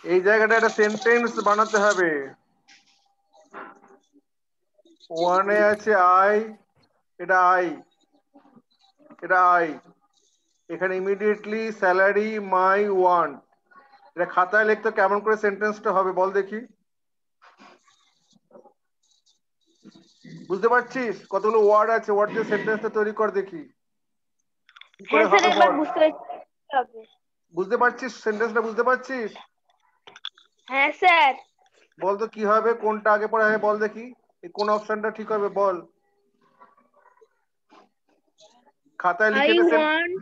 এই জায়গাটা একটা সেন্টেন্স বানাতে হবে। ওয়ানে আছে আই, এটা আই, এটা আই। এখানে ইমিডিয়েটলি স্যালারি মাই ওয়ান্ট, এটা খাতায় লিখতে কেমন করে সেন্টেন্সটা হবে বল দেখি। বুঝতে পারছিস কতগুলো ওয়ার্ড আছে, ওয়ার্ড দিয়ে সেন্টেন্সটা তৈরি কর দেখি কি করে হ্যাঁ স্যার, হবে এবার বল। বুঝতে পারছি। বুঝতে পারছিস সেন্টেন্সটা বুঝতে পারছিস? হ্যাঁ স্যার। বল তো কি হবে, কোনটা আগে পরে হবে বল দেখি, কোন অপশনটা ঠিক হবে বল। খাতায় আই লিখে নে, ওয়ান্ট।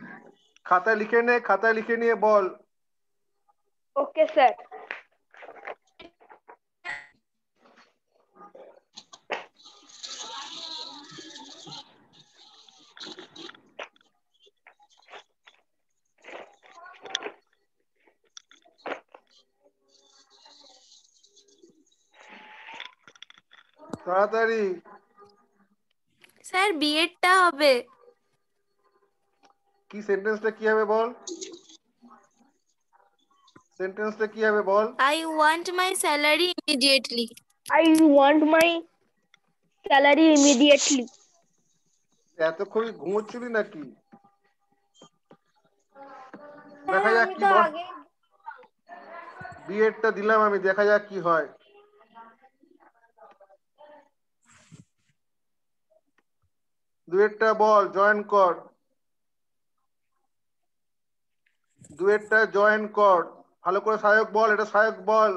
খাতায় লিখে নে, খাতায় লিখে নিয়ে বল। Okay sir. তাড়াতাড়ি। স্যার বিএডটা হবে। কি সেন্টেন্সটা কি হবে বল, সেন্টেন্সটা কি হবে বল। I want my salary immediately. I want my salary immediately. এতক্ষণই ঘুমোচ্ছিলি নাকি? দেখা যাক আমি কি তো বল। আগে বিএডটা দিলাম আমি, দেখা যাক কি হয়। দুয়েরটা বল, জয়েন কর, দুয়েরটা জয়েন কর। ভালো করে সহায়ক বল, এটা সহায়ক বল।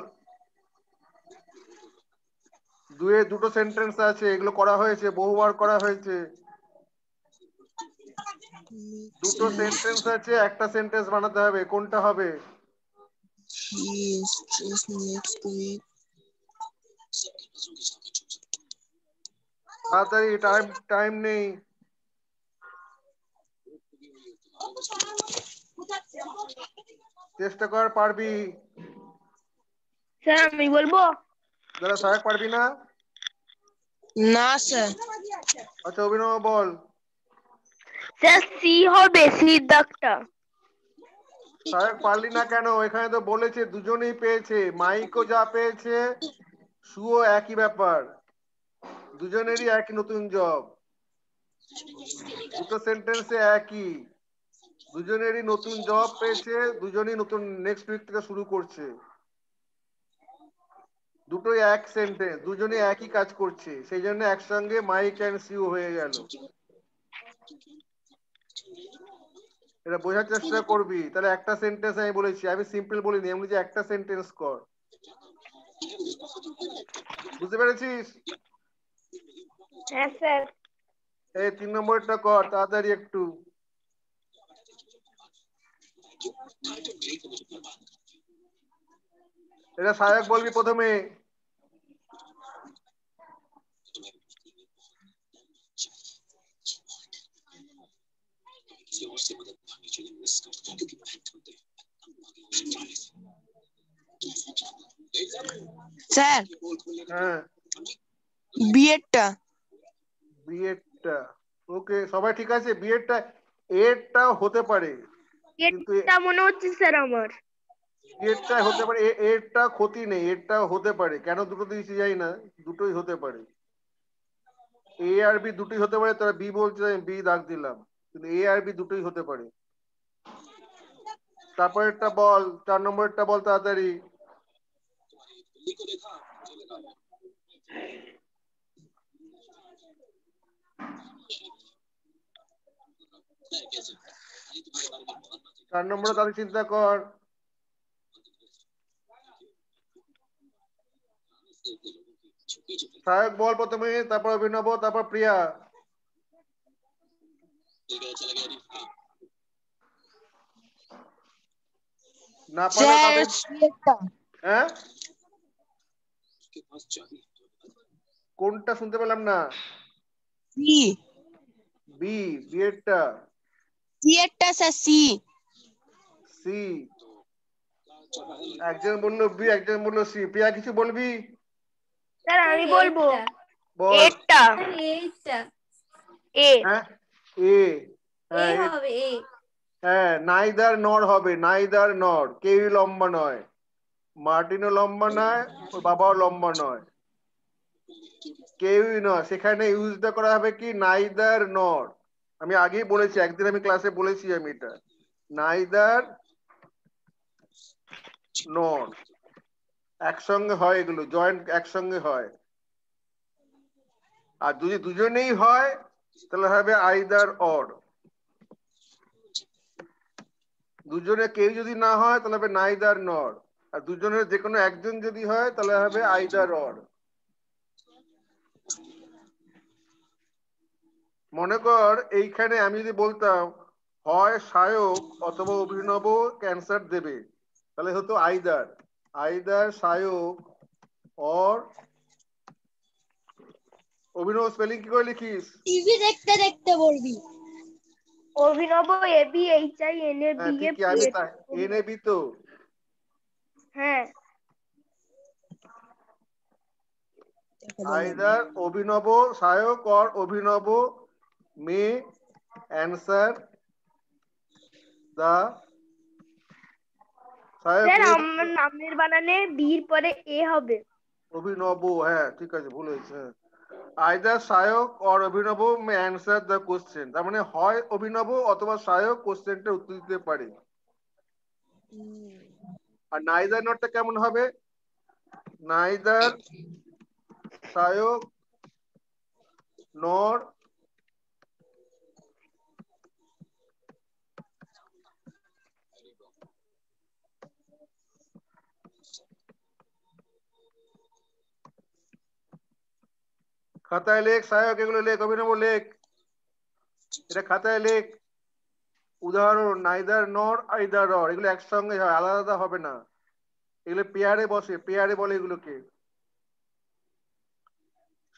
দুয়ে দুটো সেন্টেন্স আছে, এগুলো করা হয়েছে, বহুবার করা হয়েছে। দুটো সেন্টেন্স আছে, একটা সেন্টেন্স বানাতে হবে, কোনটা হবে? তাড়াতাড়ি, টাইম টাইম নেই। চেষ্টা কর, পারবি। স্যার আমি বলবো? যারা সহায়ক পারবি না? না স্যার। আচ্ছা অভিনব বল। স্যার সি হবে, সি দাগটা। সহায়ক পারলি না কেন? এখানে তো বলেছে দুজনেই পেয়েছে, মাইকও যা পেয়েছে, সুও একই ব্যাপার, দুজনেরই একই নতুন জব, দুটো সেন্টেন্সে একই, দুজনেরই নতুন জব পেয়েছে, দুজনেই নতুন নেক্সট উইক থেকে শুরু করছে, দুটোই এক সেন্টেন্স, দুজনে একই কাজ করছে, সেই জন্য একসঙ্গে মাইক অ্যান্ড সিউ হয়ে গেল। এটা বোঝার চেষ্টা করবি। তাহলে একটা সেন্টেন্স আমি বলেছি, আমি সিম্পল বলিনি, আমি বলেছি একটা সেন্টেন্স কর। বুঝতে পেরেছিস? হ্যাঁ স্যার। এই 3 নম্বরটা কর তাড়াতাড়ি একটু। এটা সহায়ক বলবি প্রথমে। স্যার হ্যাঁ, বিএডটা। বিএডটা ওকে, সবাই ঠিক আছে। বিএডটা এডটা হতে পারে, কিন্তু এটা মনে হচ্ছে স্যার আমার। এডটা হতে পারে, এডটা ক্ষতি নেই, এডটা হতে পারে। কেন দুটো দিয়েছি জানি না, দুটোই হতে পারে। এ আর বি দুটোই হতে পারে, তারা বি বলছে, আমি বি দাগ দিলাম, কিন্তু এ আর বি দুটোই হতে পারে। তারপরেরটা বল, 4 নম্বরেরটা বল তাড়াতাড়ি। চার নম্বরে তাদের চিন্তা কর। সহায়ক বল প্রথমে, তারপর অভিনব, তারপর প্রিয়া। না পারলে স্যার তাদের, সিএডটা। হ্যাঁ কোনটা শুনতে পেলাম না? সি। বি, বিএডটা। সিএডটা স্যার, সি। সি, একজন বললো বি, একজন বললো সি। প্রিয়া কিছু বলবি? স্যার আমি বলবো। বল। এটা এইটা এ। হ্যাঁ, এ। এ হ্যাঁ হবে এ। হ্যাঁ, নাইদার নর হবে, নাইদার নর, কেউই লম্বা নয়। মার্টিনও লম্বা নয়, ওর বাবাও লম্বা নয়, কেউই নয়। সেখানে ইউজটা করা হবে কি নাইদার নর। আমি আগেই বলেছি, একদিন আমি ক্লাসে বলেছি আমি এটা, নাইদার নর একসঙ্গে হয়, এগুলো জয়েন্ট একসঙ্গে হয়। আর যদি দুজনেই হয় তাহলে হবে আইদার অর। দুজনে কেউ যদি না হয় তাহলে হবে নাইদার নর। আর দুজনের যে কোনো একজন যদি হয় তাহলে হবে আইদার অর। মনে কর এইখানে আমি যদি বলতাম হয় সায়ক অথবা অভিনব ক্যান্সার দেবে, তাহলে হতো আইদার, আইদার সায়ক অর অভিনব। স্পেলিং কি করে লিখিস? টিভি দেখতে দেখতে বলবি। অভিনব ABHINAB হ্যাঁ ঠিকই, আমি তাই এনেবি তো। হ্যাঁ আইদার অভিনব সায়ক অর অভিনব মে অ্যান্সার দা সায়ক স্যার, মে আমার নামের বানানে বির পরে এ হবে। অভিনব, হ্যাঁ ঠিক আছে, ভুল হয়েছে। আইদার সায়ক অর অভিনব মে অ্যান্সার দ্য কোশ্চেন, তার মানে হয় অভিনব অথবা সায়ক কোশ্চেনটা উত্তর দিতে পারে। আর নাইদার নটটা কেমন হবে? নাইদার সায়ক নর খাতায় লেখ, সায়ক এগুলো লেখ, অভিনব লেখ, এটা খাতায় লেখ। উদাহরণ নাইদার নর আইদার অর, এগুলো একসঙ্গে হয়, আলাদা আলাদা হবে না, এগুলো পেয়ারে বসে, পেয়ারে বলে এগুলোকে।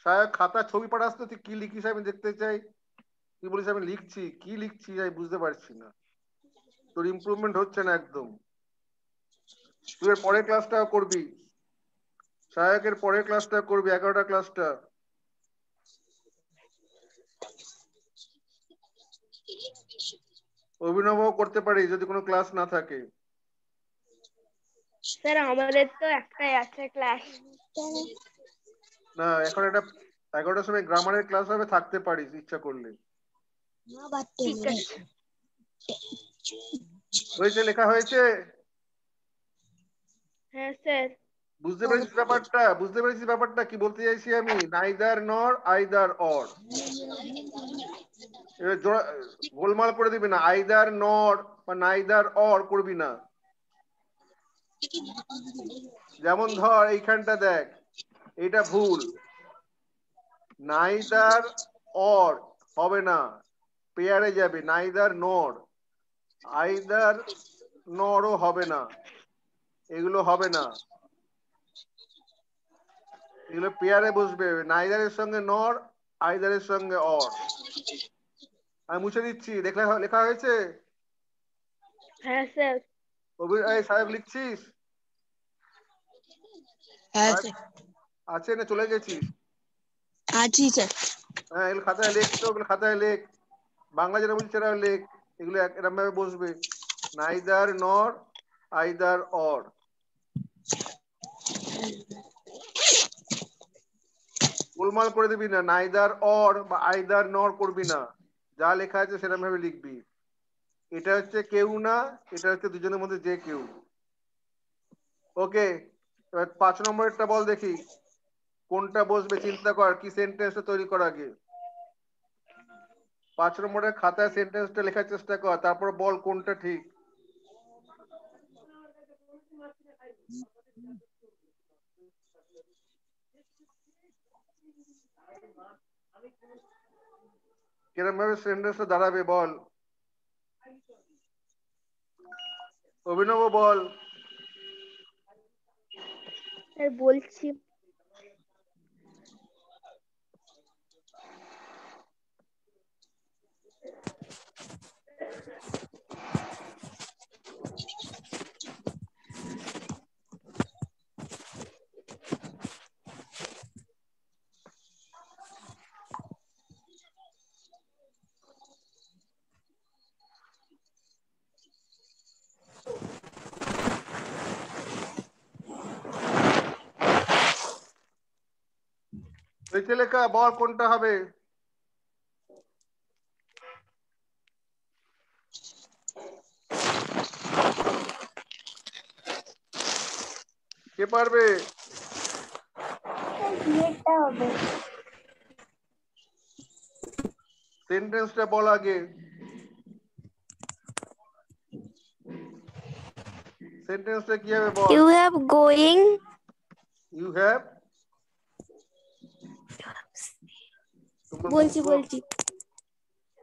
সায়ক খাতা ছবি পাঠাস তো, তুই কি লিখিস আমি দেখতে চাই। তুই বলিস আমি লিখছি, কি লিখছি আমি বুঝতে পারছি না, তোর ইমপ্রুভমেন্ট হচ্ছে না একদম। তুই এর পরের ক্লাসটা করবি, সায়কের পরের ক্লাসটা করবি, 11টা ক্লাসটা। অভিনব করতে পারি যদি কোনো ক্লাস না থাকে। স্যার আমাদের তো একটাই আছে ক্লাস। না এখন একটা 11টার সময় গ্রামারের ক্লাস হবে, থাকতে পারিস ইচ্ছা করলে। ঠিক আছে। হয়েছে, লেখা হয়েছে? হ্যাঁ স্যার। বুঝতে পেরেছিস ব্যাপারটা? বুঝতে পেরেছিস ব্যাপারটা কি বলতে চাইছি আমি? নাইদার নর আইদার অর, এবার গোলমাল করে দিবি না, আইদার নর বা নাইদার অর করবি না। যেমন ধর এইখানটা দেখ, এটা ভুল, নাইদার অর হবে না, পেয়ারে যাবে, নাইদার নর, আইদার নরও হবে না, এগুলো হবে না, এগুলো পেয়ারে বসবে, নাইদারের সঙ্গে নর, আইদারের সঙ্গে অর। আমি মুছে দিচ্ছি, লেখা হয়েছে? হ্যাঁ স্যার। এই সাহেব লিখছিস? আছে না চলে গেছিস? আছি স্যার। হ্যাঁ এগুলো খাতায় লেখ তো, এগুলো খাতায় লেখ, বাংলা যেটা বলছি সেটা লেখ, এগুলো এরকম ভাবে বসবে, নাইদার নর আইদার অর। গোলমাল করে দিবি না, নাইদার অর বা আইদার নর করবি না, যা লেখা আছে সেরকম ভাবে লিখবি। এটা হচ্ছে কেউ না, এটা হচ্ছে দুজনের মধ্যে যে কেউ। ওকে, এবার 5 নম্বরেরটা বল দেখি কোনটা বসবে, চিন্তা কর কি সেন্টেন্সটা তৈরি কর আগে। 5 নম্বরের খাতায় সেন্টেন্সটা লেখার চেষ্টা কর, তারপর বল কোনটা ঠিক। কিরম ভাবে সেন্টেন্সটা দাঁড়াবে বল, অভিনব বল। স্যার বলছি। নিচে লেখা বল কোনটা হবে? কে পারবে? বিয়েটা হবে। সেন্টেন্সটা বল আগে। সেন্টেন্সটা কি হবে বল? You have going. You have বলছি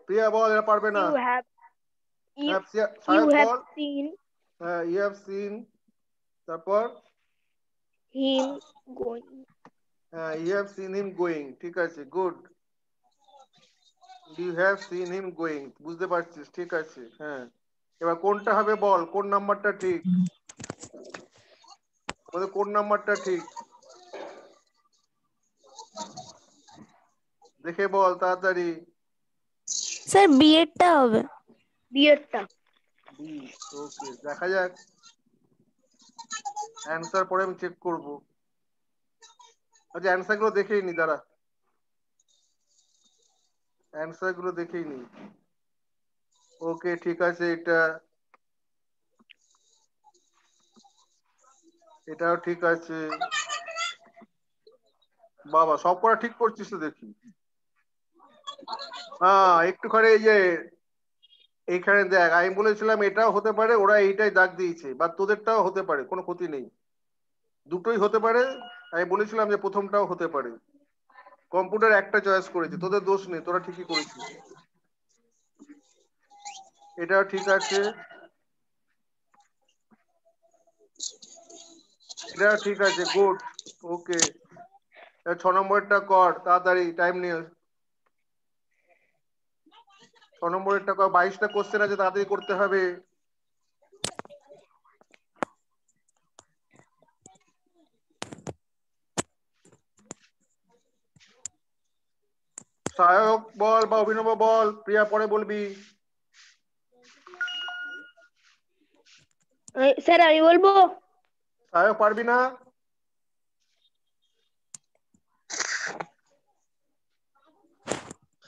প্রিয়া বল, এরা পারবে না। You have হ্যাঁ you সায়ক have বল। seen হ্যাঁ ইউ হ্যাভ সিন, তারপর him going. হ্যাঁ you have seen him going, ঠিক আছে, good. You have seen him going, বুঝতে পারছিস, ঠিক আছে। হ্যাঁ এবার কোনটা হবে বল, কোন নাম্বারটা ঠিক? কোন নাম্বারটা ঠিক দেখে বল তাড়াতাড়ি। স্যার বিয়েরটা হবে। বিয়েটা। বি, ওকে, দেখা যাক। অ্যান্সার পরে আমি চেক করব। আচ্ছা অ্যান্সার গুলো দেখেই নি, দাঁড়া, অ্যান্সার গুলো দেখেই নি। ওকে ঠিক আছে, এটাও ঠিক আছে। বাবা সব করা ঠিক করছিস তো দেখি। হ্যাঁ একটুখানি এই যে এইখানে দেখ, আমি বলেছিলাম এটাও হতে পারে, ওরা এইটাই দাগ দিয়েছে, বা তোদেরটাও হতে পারে, কোনো ক্ষতি নেই, দুটোই হতে পারে। আমি বলেছিলাম যে প্রথমটাও হতে পারে। কম্পিউটার একটা চয়েস করেছে, তোদের দোষ নেই, তোরা ঠিকই করেছিস। এটাও ঠিক আছে, এটাও ঠিক আছে, গুড, ওকে। 6 নম্বরটা কর তাড়াতাড়ি, টাইম নিয়ে। 6 নম্বরেরটা কর, 22টা কোশ্চেন আছে, তাড়াতাড়ি করতে হবে। সায়ক বল বা অভিনব বল, প্রিয়া পরে বলবি। স্যার আমি বলবো। সায়ক পারবি না?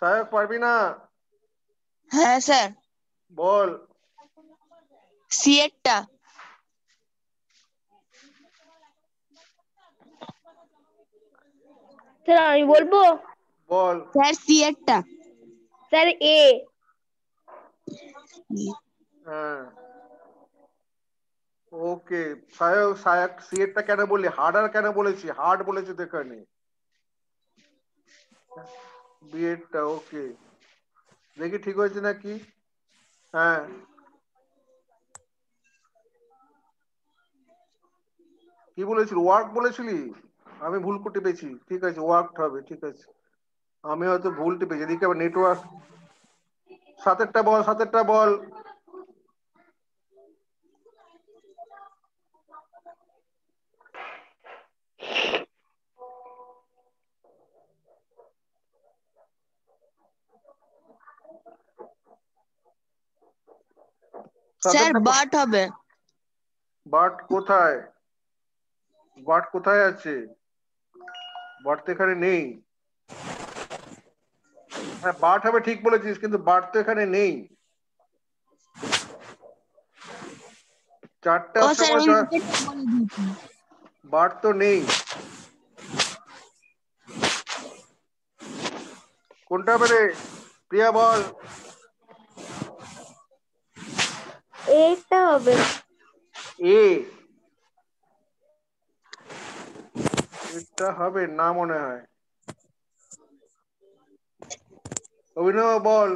সায়ক পারবি না? হ্যাঁ স্যার, বল। সি এরটা। স্যার আমি বলবো। বল। স্যার সি এরটা। Sir A. হ্যাঁ ওকে। সায়ক সায়ক সিএরটা কেন বললি, হার্ড আর কেন বলেছি, হার্ড বলেছি তো এখানে। বিএডটা ওকে, দেখি ঠিক হয়েছে নাকি। হ্যাঁ কি বলেছিলি, ওয়ার্ক বলেছিলি? আমি ভুল করে টিপেছি, ঠিক আছে ওয়ার্ক হবে, ঠিক আছে, আমি হয়তো ভুল টিপেছি, এদিকে আবার নেটওয়ার্ক। 7এরটা বল, 7এরটা বল। স্যার 7এরটা বাট হবে। বাট কোথায়, বাট কোথায় আছে? বাট তো এখানে নেই। হ্যাঁ বাট হবে ঠিক বলেছিস, কিন্তু বাট তো এখানে নেই। 4টে ও অপশন স্যার আমি বলে, নিচেরটা বলে দিয়েছি। বাট তো নেই। কোনটা হবে রে? প্রিয়া বল। এটা হবে। এ, এটা হবে না মনে হয়। অভিনব বল।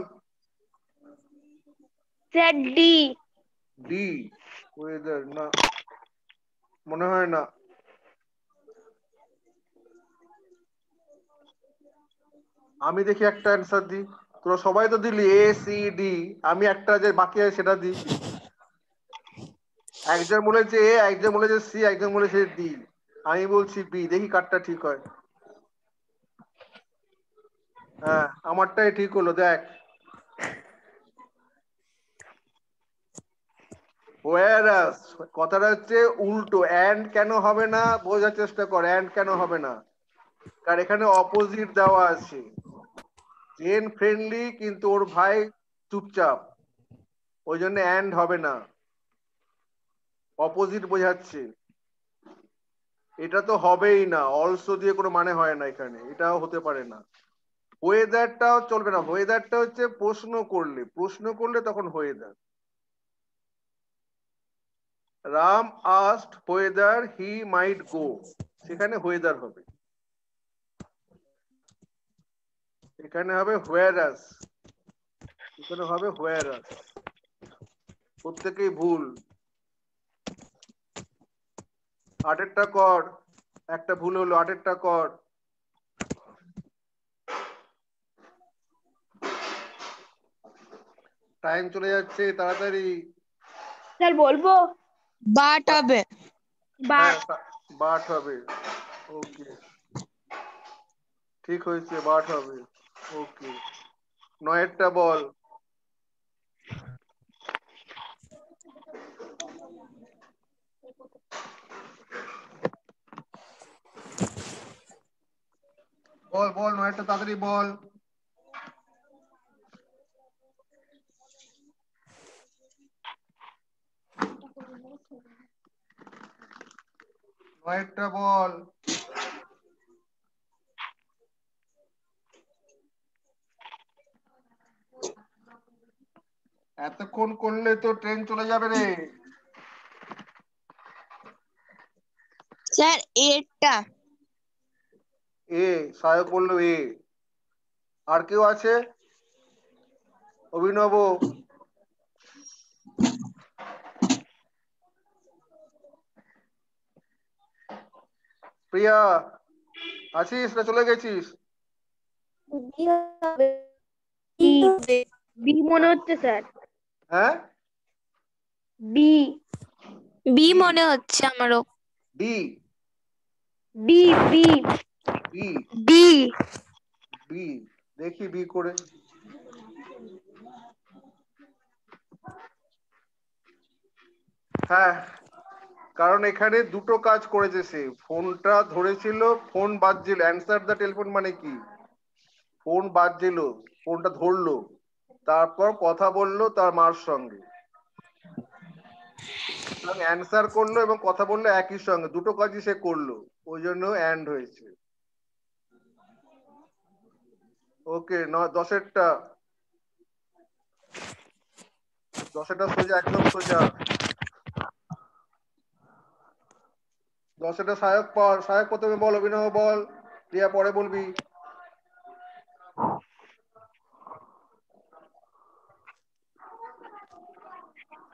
Sir D. ডি, ওয়েদার না, মনে হয় না। আমি দেখি একটা অ্যান্সার দিই, তোরা সবাই তো দিলি এ সি ডি, আমি একটা যে বাকি আছে সেটা দিই। একজন বলেছে এ, একজন বলেছে সি, একজন বলেছে ডি, আমি বলছি বি, দেখি কারটা ঠিক হয়। হ্যাঁ আমারটাই ঠিক হলো, দেখ। ওয়ারাস কথাটা হচ্ছে উল্টো, অ্যান্ড কেন হবে না বোঝার চেষ্টা কর, অ্যান্ড কেন হবে না, আর এখানে অপোজিট দেওয়া আছে, জেন ফ্রেন্ডলি কিন্তু ওর ভাই চুপচাপ, ওই জন্য অ্যান্ড হবে না, অপোজিট বোঝাচ্ছে। এটা তো হবেই না, অলসো দিয়ে কোনো মানে হয় না এখানে, এটাও হতে পারে না। ওয়েদারটাও চলবে না, ওয়েদারটা হচ্ছে প্রশ্ন করলে, প্রশ্ন করলে তখন whether. Ram asked whether he might go, সেখানে ওয়েদার হবে, এখানে হবে হোয়ারাস, এখানে হবে হোয়ারাস। প্রত্যেকেই ভুল। আটেরটা কর, একটা ভুল হলো, আটেরটা কর। টাইম চলে যাচ্ছে, তাড়াতাড়ি। স্যার বলবো? বাট হবে। হ্যাঁ, বাট। বাট হবে। ওকে, ঠিক হয়েছে, বাট হবে। ওকে, নয়েরটা বল। বল বল, নয়েরটা তাড়াতাড়ি বল। নয়েরটা বল। এতক্ষণ করলে তো ট্রেন চলে যাবে রে। স্যার এটা। এ, সায়ক বললো এ। আর কেউ আছে? অভিনব, প্রিয়া, আছিস না চলে গেছিস? বি হবে। বি। বি মনে হচ্ছে স্যার। হ্যাঁ, বি। বি কি? মনে হচ্ছে আমারও। D? B. B. B? B. B? দেখি বি করে। হ্যাঁ, কারণ এখানে দুটো কাজ করেছে সে, ফোনটা ধরেছিল, ফোন বাজছিল, অ্যান্সার দ্য টেলিফোন মানে কি, ফোন বাজছিল, ফোনটা ধরলো, তারপর কথা বললো তার মার সঙ্গে, অ্যান্সার করলো এবং কথা বললো একই সঙ্গে, দুটো কাজই সে করলো, ওই জন্য অ্যান্ড হয়েছে। ওকে, দশেরটা, দশেরটা সোজা, একদম সোজা। দশেরটা সায়ক পর, সায়ক প্রথমে বল, অভিনব বল, দিয়া পরে বলবি।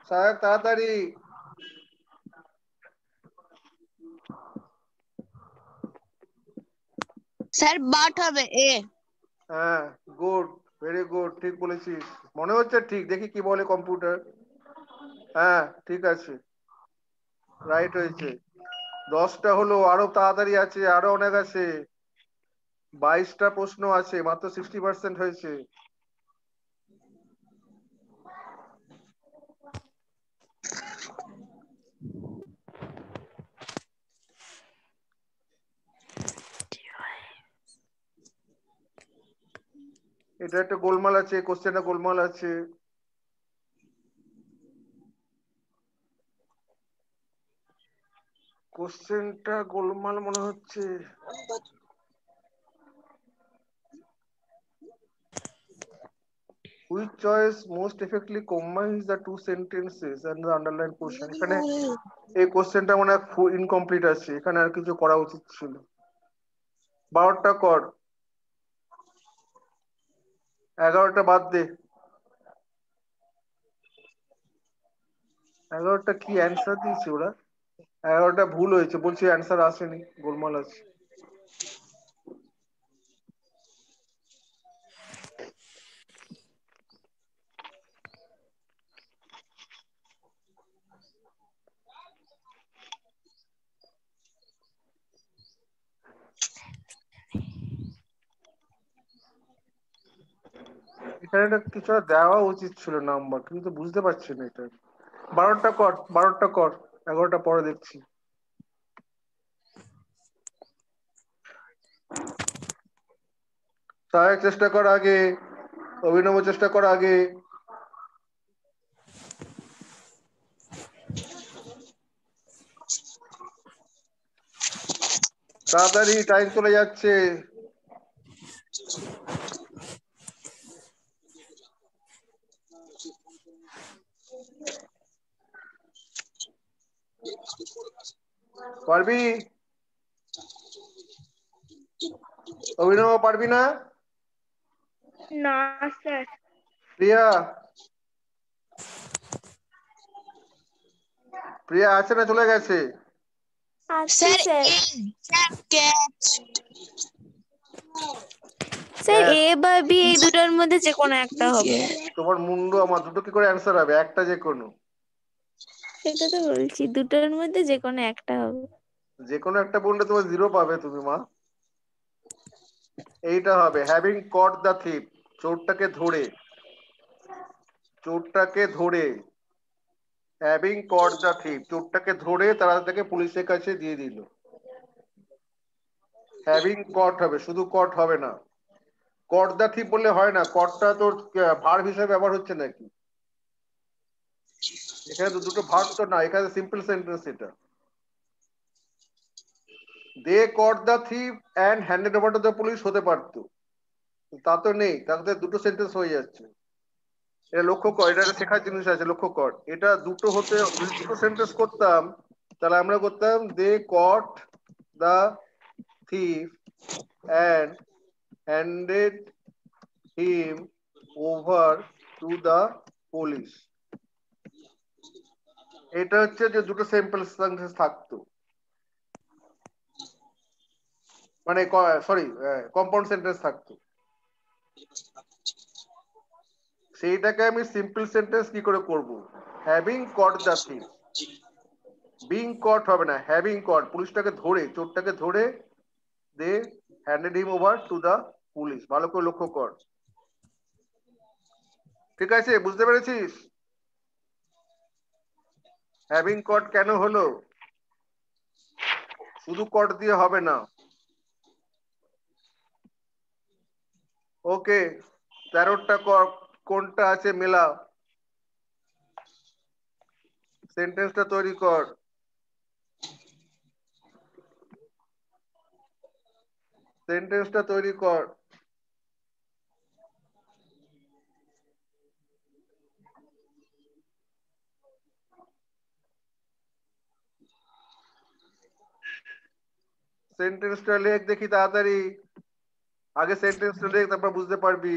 সায়ক তাড়াতাড়ি। স্যার বাট হবে এ। হ্যাঁ, গুড, ভেরি গুড, ঠিক বলেছিস, মনে হচ্ছে ঠিক, দেখি কি বলে কম্পিউটার। হ্যাঁ, ঠিক আছে, রাইট হয়েছে। 10টা হলো, আরো তাড়াতাড়ি আছে, আরো অনেক আছে, 22টা প্রশ্ন আছে, মাত্র 60% হয়েছে। এটা একটা গোলমাল আছে, কোশ্চেনটা গোলমাল আছে। কোশ্চেনটা গোলমাল মনে হচ্ছে। Which choice most effectively combines the two sentences and the underlined portion? এখানে এই কোশ্চেনটা মনে হয় ইনকমপ্লিট আছে, এখানে আর কিছু করা উচিত ছিল। 12টা কর, 11টা বাদ দে। 11টা কি অ্যান্সার দিয়েছে ওরা? 11টা ভুল হয়েছে, বলছি অ্যান্সার আসেনি, গোলমাল আছে। এখানে একটা কিছু একটা দেওয়া উচিত ছিল নাম্বার, কিন্তু বুঝতে পারছি না এটা। 12টা কর, 12টা কর, 11টা পরে দেখছি। সাহেব চেষ্টা কর আগে, অভিনব চেষ্টা কর আগে। তাড়াতাড়ি, টাইম চলে যাচ্ছে। পারবি? অভিনব পারবি না? না স্যার। প্রিয়া, প্রিয়া আছে না চলে গেছে? Sir sir sir catch. Sir A বা বি এই দুটোর মধ্যে যে কোনো একটা হবে। তোমার মুন্ডু আমার, দুটো কি করে অ্যান্সার হবে? একটা যে কোনো। সেটা তো বলছি, দুটোর মধ্যে যে কোনো একটা হবে। যে কোনো একটা বললে তোমার 0 পাবে তুমি মা। এইটা হবে হ্যাভিং কট দ্য থিপ, চোরটাকে ধরে, চোরটাকে ধরে, হ্যাভিং কট দ্য থিপ, চোরটাকে ধরে তারা তাকে পুলিশের কাছে দিয়ে দিল। হ্যাভিং কট হবে, শুধু কট হবে না। কট দ্য থিপ বললে হয় না, কটটা তোর ভার্ব হিসেবে ব্যবহার হচ্ছে নাকি? এখানে তো দুটো ভার্ব তো না, এখানে সিম্পল সেন্টেন্স এটা। They caught the thief and handed over to the police হতে পারতো, তা তো নেই, তাতে দুটো সেন্টেন্স হয়ে যাচ্ছে। এটা লক্ষ্য কর, এটা একটা শেখার জিনিস আছে, লক্ষ্য কর। এটা দুটো হতে, যদি দুটো সেন্টেন্স করতাম তাহলে আমরা করতাম they caught the thief and handed him over to the police. এটা হচ্ছে যে দুটো সিম্পল সেন্টেন্স থাকতো, মানে সরি কম্পাউন্ড সেন্টেন্স থাকতো। সেইটাকে আমি সিম্পল সেন্টেন্স কি করে করব? Having caught the thief, being caught হবে না, হ্যাভিং কট, পুলিশটাকে ধরে, চোরটাকে ধরে, they handed him over to the police. ভালো করে লক্ষ্য কর, ঠিক আছে? বুঝতে পেরেছিস হ্যাভিং কট কেন হলো? শুধু কট দিয়ে হবে না। ওকে, 13টা কোনটা আছে মেলা, সেন্টেন্সটা তৈরি কর। সেন্টেন্সটা তৈরি কর। সেন্টেন্সটা লেখ দেখি তাড়াতাড়ি, আগে সেন্টেন্সটা লেখ, তারপর বুঝতে পারবি।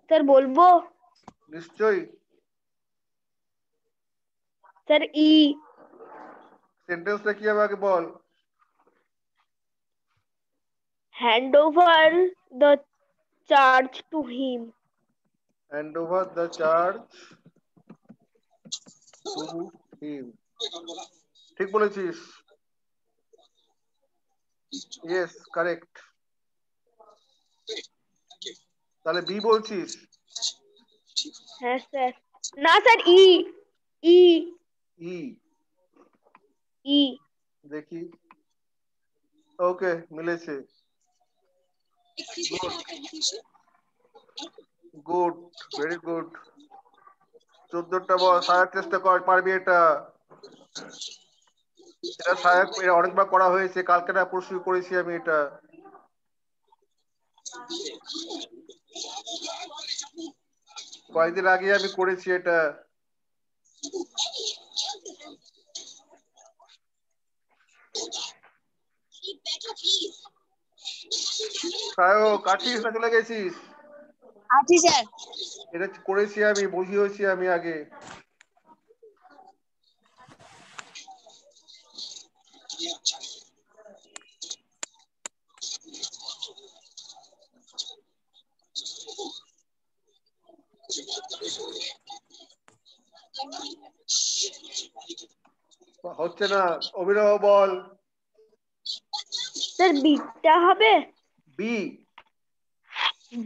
স্যার বলবো? নিশ্চয়ই। Sir E. সেন্টেন্সটা কি হবে আগে বল। Hand over the charge to him. Hand over the charge to him, ঠিক বলেছিস। Yes, correct. তাহলে বি বলছিস? হ্যাঁ স্যার। না স্যার ই। ই। ই, ই। দেখি। ওকে, মিলেছে। Good, good, very good. 14টা বল, সাহেব চেষ্টা কর, পারবি এটা। এটা সাহেব, এটা অনেকবার করা হয়েছে, কালকে না পরশু করেছি আমি এটা। কয়েকদিন আগে আমি করেছি এটা। সাহেব আছিস না চলে গেছিস? আছি স্যার। এটা করেছি আমি, বুঝিয়েছি আমি আগে। হচ্ছে না, অভিনব বল। স্যার বিটা হবে। B,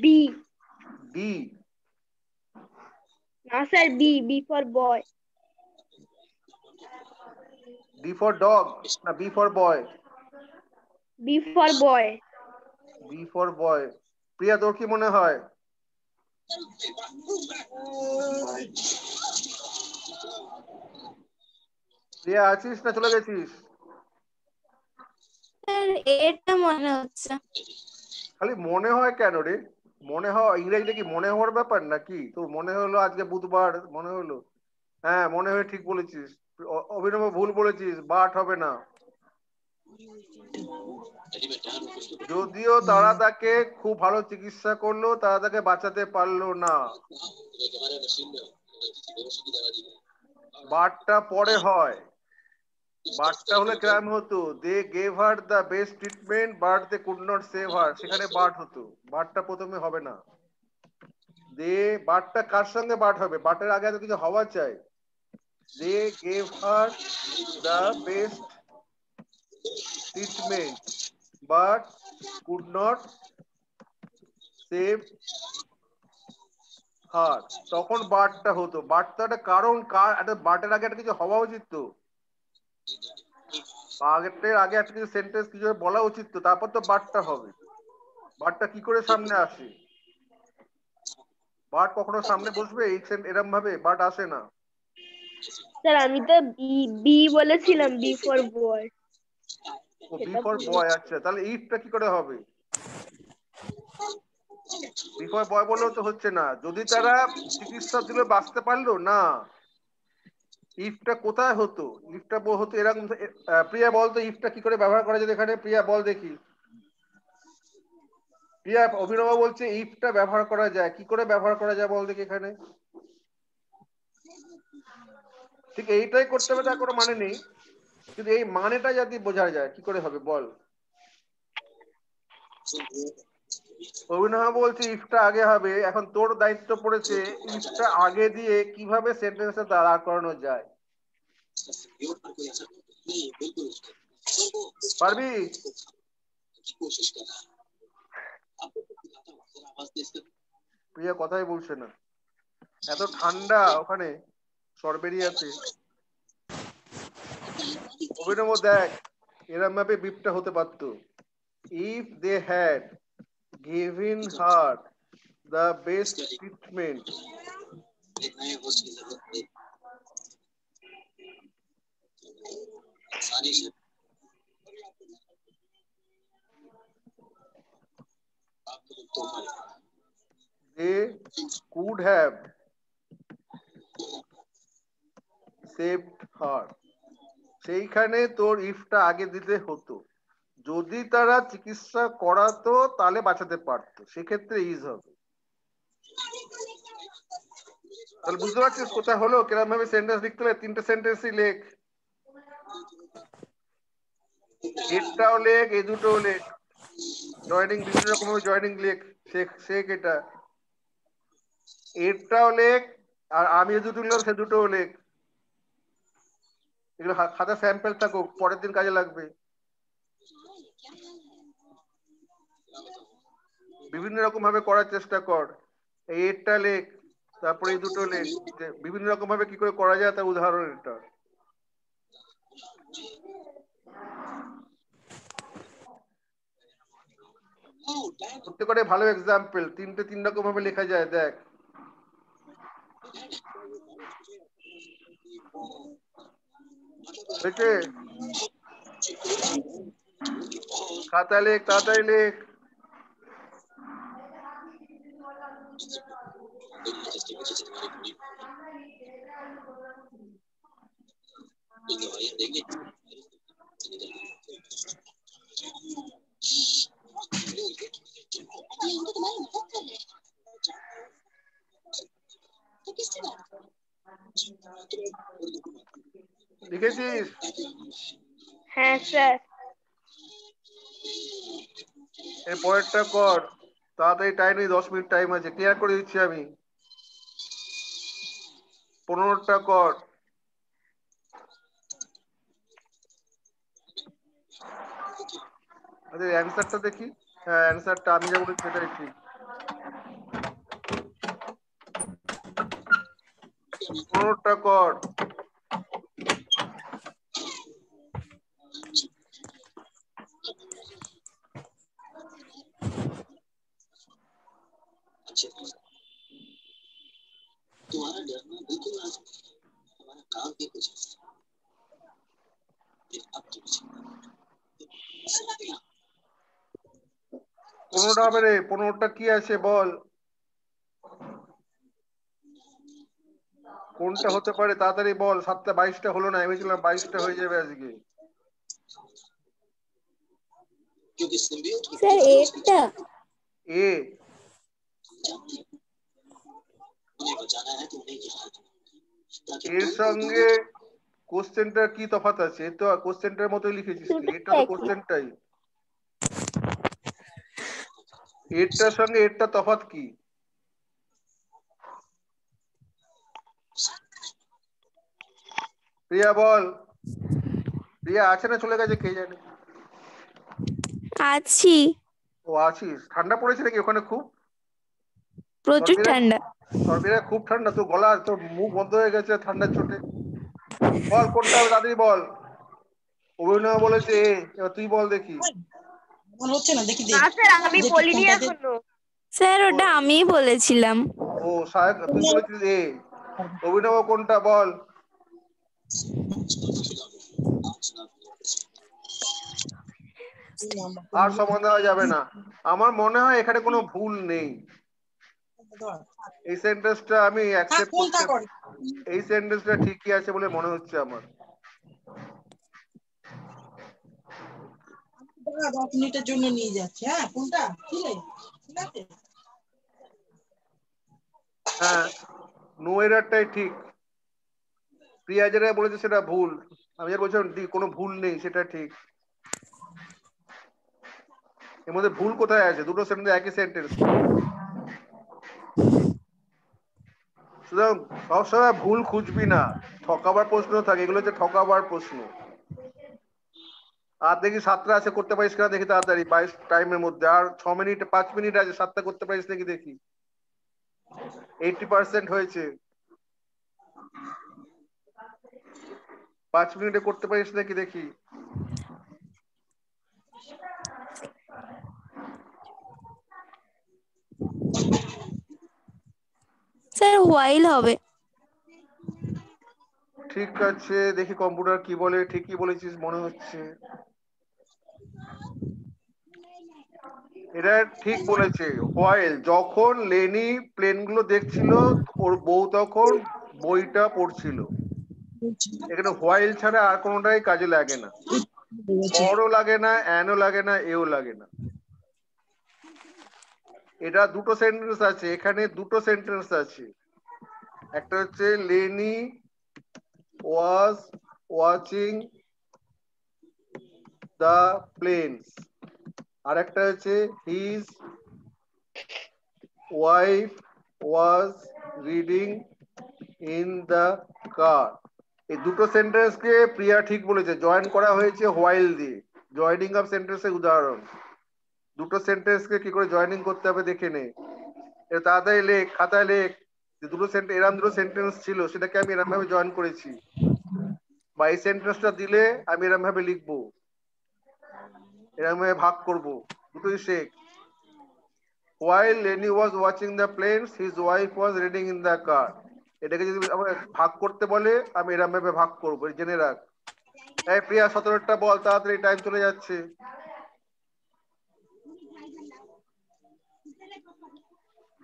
B. ডি, না sir B. B for boy. D for dog না B for boy? B for boy. B for বয়। প্রিয়া তোর কি মনে হয়? প্রিয়া আছিস না চলে গেছিস? স্যার এটা মনে হচ্ছে। খালি মনে হয় কেন রে? মনে হয় ইংরেজিতে কি মনে হওয়ার ব্যাপার নাকি? তোর মনে হলো আজকে বুধবার মনে হলো? হ্যাঁ মনে হয় ঠিক বলেছিস। অভিনব ভুল বলেছিস, বাট হবে না। যদিও তারা তাকে খুব ভালো চিকিৎসা করলো, তারা তাকে বাঁচাতে পারলো না। বাটটা পরে হয়। বাটটা হলে কেমন হতো? They gave her the best treatment but they could not save her, সেখানে বাট হতো। বাটটা প্রথমে হবে না। দে বাটটা কার সঙ্গে বাট হবে? বাটের আগে তো কিছু হওয়া চাই। They gave her the best treatment but could not save her, তখন বাটটা হতো। বাটটা একটা কারণ, একটা বাটের আগে একটা কিছু হওয়া উচিত তো। আগের আগে একটা কিছু সেন্টেন্স কিছু বলা উচিত তো, তারপর তো বাটটা হবে। বাটটা কি করে সামনে আসে? বাট কখনো সামনে বসবে এরম ভাবে? বাট আসে না। স্যার আমি তো বি বলেছিলাম, বি ফর বয়। ও বি সেটা ফর ভুল। বয়, আচ্ছা তাহলে ইফটা কি করে হবে? বি ফর বয় বললেও তো হচ্ছে না। যদি তারা চিকিৎসা দিলে বাঁচতে পারলো না, ইফটা কোথায় হতো? ইফটা হতো এরকম। প্রিয়া বল তো ইফটা কি করে ব্যবহার করা যায় এখানে? প্রিয়া বল দেখি। প্রিয়া, অভিনব বলছে ইফটা ব্যবহার করা যায়, কি করে ব্যবহার করা যায় বল দেখি এখানে। ঠিক এইটাই করতে হবে তার কোনো মানে নেই, কিন্তু এই মানেটা যদি বোঝা যায় কি করে হবে বল। অভিনব বলছে ইফটা আগে হবে। এখন তোর দায়িত্ব পড়েছে ইফটা আগে দিয়ে কিভাবে সেন্টেন্সে দাঁড় করানো যায়। পারবি? প্রিয়া কথাই বলছে না। এত ঠান্ডা ওখানে সরবেরিয়াতে। অভিনব দেখ, এরম ভাবে বিপটা হতে পারতো। If they had given her the best treatment they could have saved her, সেইখানে তোর ইফটা আগে দিতে হতো। যদি তারা চিকিৎসা করাতো তাহলে বাঁচাতে পারতো, সেক্ষেত্রে ইজ হবে। তাহলে বুঝতে পারছিস কোথায় হলো? কিরকম ভাবে সেন্টেন্স লিখতে হবে? তিনটে সেন্টেন্সই লেখ। এরটাও লেখ, এই দুটোও লেখ। জয়নিং বিভিন্ন রকম ভাবে জয়নিং লেখ, শেখ এটা। এরটাও লেখ, আর আমি যে দুটো লিখলাম সে দুটোও লেখ। এগুলো খাতা স্যাম্পল থাকুক, পরের দিন কাজে লাগবে। বিভিন্ন রকম ভাবে করার চেষ্টা কর। এই এরটা লেখ, তারপরে এই দুটো লেখ, যে বিভিন্ন রকম ভাবে কি করে করা যায় তার উদাহরণ এটা। প্রত্যেকটা ভালো এক্সাম্পল, তিনটে তিন রকম ভাবে লেখা যায় দেখ। হয়েছে? খাতা লেখ, তাড়াতাড়ি লেখ। লিখেছিস? হ্যাঁ স্যার। এর পরেরটা কর তাড়াতাড়ি, টাইম নেই, 10 মিনিট টাইম আছে, ক্লিয়ার করে দিচ্ছি আমি। 15টা কর। আচ্ছা অ্যান্সারটা দেখি। হ্যাঁ অ্যান্সারটা আমি যা বলেছি সেটাই ঠিক। 15টা কর। পনেরোটা হবে রে, 15টা কি আছে বল, কোনটা হতে পারে তাড়াতাড়ি বল। 7টা 22টা হলো না, আমি ভেবেছিলাম 22টা হয়ে যাবে আজকে। স্যার এটা এ এর সঙ্গে কোশ্চেনটার কি তফাৎ আছে? তো কোশ্চেনটার মতোই লিখেছিস তুই, দুটোই এটা তো একই। কোশ্চেনটাই। এরটার সঙ্গে এরটা তফাৎ কি? প্রিয়া বল। প্রিয়া আছে না চলে গেছে কে জানে? আছি, ও আছিস? ঠান্ডা পড়েছে নাকি ওখানে খুব? প্রচুর ঠান্ডা। সরবিরা খুব ঠান্ডা, তোর গলা, তোর মুখ বন্ধ হয়ে গেছে ঠান্ডার চোটে। বল কোনটা হবে তাড়াতাড়ি বল। অভিনয় বলেছে এ, এবার তুই বল দেখি। হচ্ছে না, দেখি না স্যার আমি দেখি বলিনি কোনটাতে। এখনো। স্যার ওটা আমিই বলেছিলাম। ও সাহেব তুই বলেছিস এ, অভিনব কোনটা বল। আর সমাধান দেওয়া যাবে না। আমার মনে হয় এখানে কোনো ভুল নেই। এই সেন্টেন্সটা আমি অ্যাকসেপ্ট করতে, এই সেন্টেন্সটা ঠিকই আছে বলে মনে হচ্ছে আমার। 10 মিনিটের জন্য নিয়ে যাচ্ছে। হ্যাঁ, কোনটা ঠিক আছে। হ্যাঁ, নো এরারটাই ঠিক। প্রিয়া যেটা বলেছে সেটা ভুল, আমি যেটা বলছিলাম কোনো ভুল নেই সেটা ঠিক। এর মধ্যে ভুল কোথায় আছে? দুটো সেন্টেন্স একই সেন্টেন্স তো। সুতরাং সবসময় ভুল খুঁজবি না, ঠকাবার প্রশ্ন থাকে, এগুলো হচ্ছে ঠকাবার প্রশ্ন। আর দেখি 7টা আছে, করতে পারিস কিনা দেখি তাড়াতাড়ি 22 টাইমের মধ্যে। আর 6 মিনিট 5 মিনিট আছে, 7টা করতে পারিস নাকি দেখি। 80% হয়েছে, 5 মিনিটে করতে পারিস নাকি দেখি। স্যার হোয়াইল হবে। ঠিক আছে, দেখি কম্পিউটার কি বলে। ঠিকই বলেছিস মনে হচ্ছে, এটা ঠিক বলেছে। হোয়াইল, যখন লেনি প্লেনগুলো দেখছিল ওর বউ তখন বইটা পড়ছিল। এখানে হোয়াইল ছাড়া আর কোনোটাই কাজে লাগে না, অরও লাগে না, অ্যানও লাগে না, এও লাগে না। এটা দুটো সেন্টেন্স আছে, এখানে দুটো সেন্টেন্স আছে। একটা হচ্ছে Lenny was watching the planes, আর একটা হচ্ছে his wife was reading in the car. এই দুটো সেন্টেন্সকে প্রিয়া ঠিক বলেছে, জয়েন করা হয়েছে হোয়াইল দিয়ে। জয়েনিং অফ সেন্টেন্সের উদাহরণ। দুটো সেন্টেন্সকে কি করে জয়েনিং করতে হবে দেখে নে। এটা তাড়াতাড়ি লেখ, খাতায় লেখ যে দুটো সেন্টেন্স, এরকম দুটো সেন্টেন্স ছিল, সেটাকে আমি এরকম ভাবে জয়েন করেছি, বা এই সেন্টেন্সটা দিলে আমি এরকম ভাবে লিখবো, এরকম ভাবে ভাগ করব। দুটোই Sheikh. While Lenny was watching the planes, his wife was reading in the car. এটাকে যদি আমরা ভাগ করতে বলে আমি এরকম ভাবে ভাগ করবো, জেনে রাখ। এই প্রিয়া 17টা বল তাড়াতাড়ি, টাইম চলে যাচ্ছে।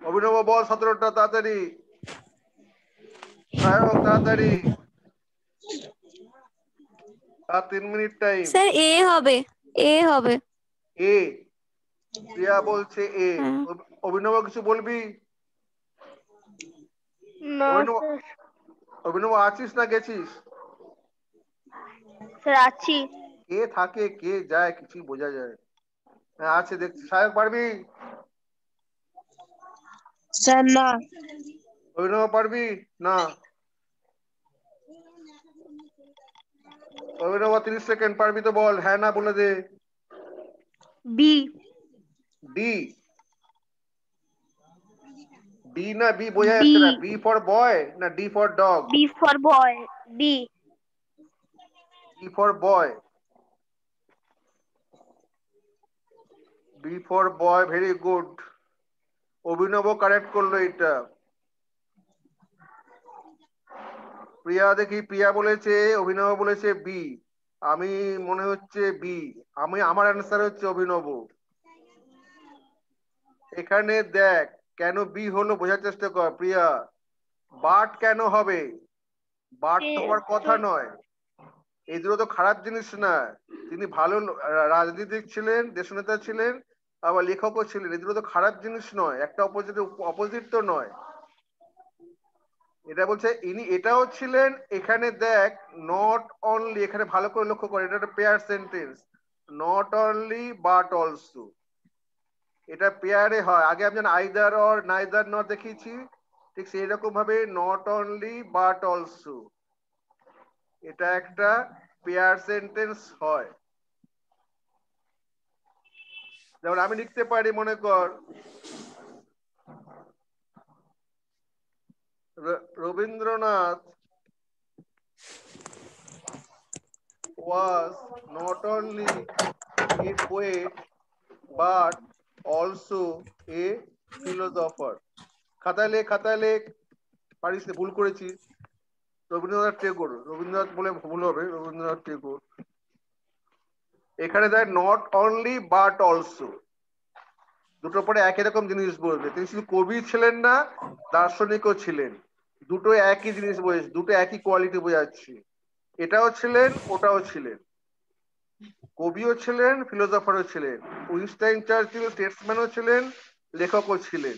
অভিনব বল 17টা তাড়াতাড়ি, সায়ক তাড়াতাড়ি, আর 3 মিনিট টাইম। স্যার এ হবে, এ হবে। এ, প্রিয়া বলছে এ। হ্যাঁ। অভিনব কিছু বলবি? না অভিনব, স্যার। অভিনব আছিস না গেছিস? স্যার আছি। কে থাকে কে যায় কিছুই বোঝা যায়। হ্যাঁ আছে দেখছি। সায়ক পারবি? স্যার না। অভিনব পারবি? না। অভিনব 30 সেকেন্ড, পারবি তো বল, হ্যাঁ না বলে দে। বি। ডি, ডি না বি বোঝা বি। যাচ্ছে না। বি ফর বয় না D for dog? B for boy. D. B for boy, B for boy, very good. Abhinav correct করলো এটা। প্রিয়া দেখি, প্রিয়া বলেছে, অভিনব বলেছে বি। আমি মনে হচ্ছে বি। আমার অ্যান্সার হচ্ছে অভিনব। এখানে দেখ কেন বি হলো, বোঝার চেষ্টা কর প্রিয়া। বাট কেন হবে? বাট তো হওয়ার কথা নয়। এই দুটো তো খারাপ জিনিস না। তিনি ভালো রাজনীতিক ছিলেন, দেশনেতা ছিলেন, আবার লেখকও ছিলেন। এই দুটো তো খারাপ জিনিস নয়, একটা অপোজিট তো নয়। এটা বলছে ইনি এটাও ছিলেন। এখানে দেখ নট অনলি, এখানে ভালো করে লক্ষ্য করে, এটা একটা pair sentence. Not only but also, এটা পেয়ারে হয়। আগে আমি যেন আইদার অর নাইদার নট দেখিয়েছি, ঠিক সেই রকম ভাবে নট অনলি বাট অলসো, এটা একটা পেয়ার সেন্টেন্স হয়। যেমন আমি লিখতে পারি, মনে কর Rabindranath was not only a poet but also a philosopher. খাতায় লেখ, খাতায় লেখ, পারিস না, ভুল করেছিস। রবীন্দ্রনাথ টেগোর, রবীন্দ্রনাথ বলে ভুল হবে, রবীন্দ্রনাথ টেগোর। এখানে দেখ নট অনলি বাট অলসো, দুটো পরে একই রকম জিনিস বলবে। তিনি শুধু কবি ছিলেন না, দার্শনিকও ছিলেন। দুটো একই জিনিস বোঝাচ্ছে, দুটো একই কোয়ালিটি বোঝাচ্ছি। এটাও ছিলেন, ওটাও ছিলেন, কবিও ছিলেন, ফিলোসফারও ছিলেন। উইনস্টাইন চার্চিল স্টেটসম্যানও ছিলেন, লেখকও ছিলেন।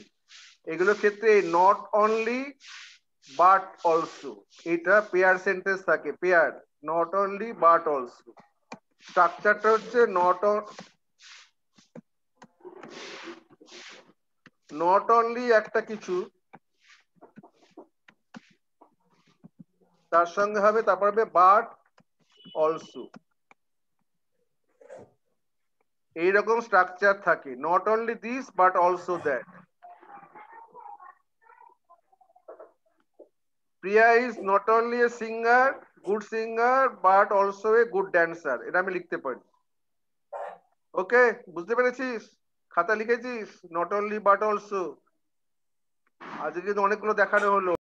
এগুলোর ক্ষেত্রে নট অনলি বাট অলসো, এটা পেয়ার সেন্টেন্স থাকে, pair, not only but also. স্ট্রাকচারটা হচ্ছে নট অনলি একটা কিছু, তার সঙ্গে হবে, তারপর হবে বাট অলসো। এইরকম স্ট্রাকচার থাকে, not only this but also that. Priya is not only a singer, good singer, but also a good dancer, এটা আমি লিখতে পারি। ওকে, বুঝতে পেরেছিস? খাতা লিখেছিস? Not only but also. আজকে কিন্তু অনেকগুলো দেখানো হলো।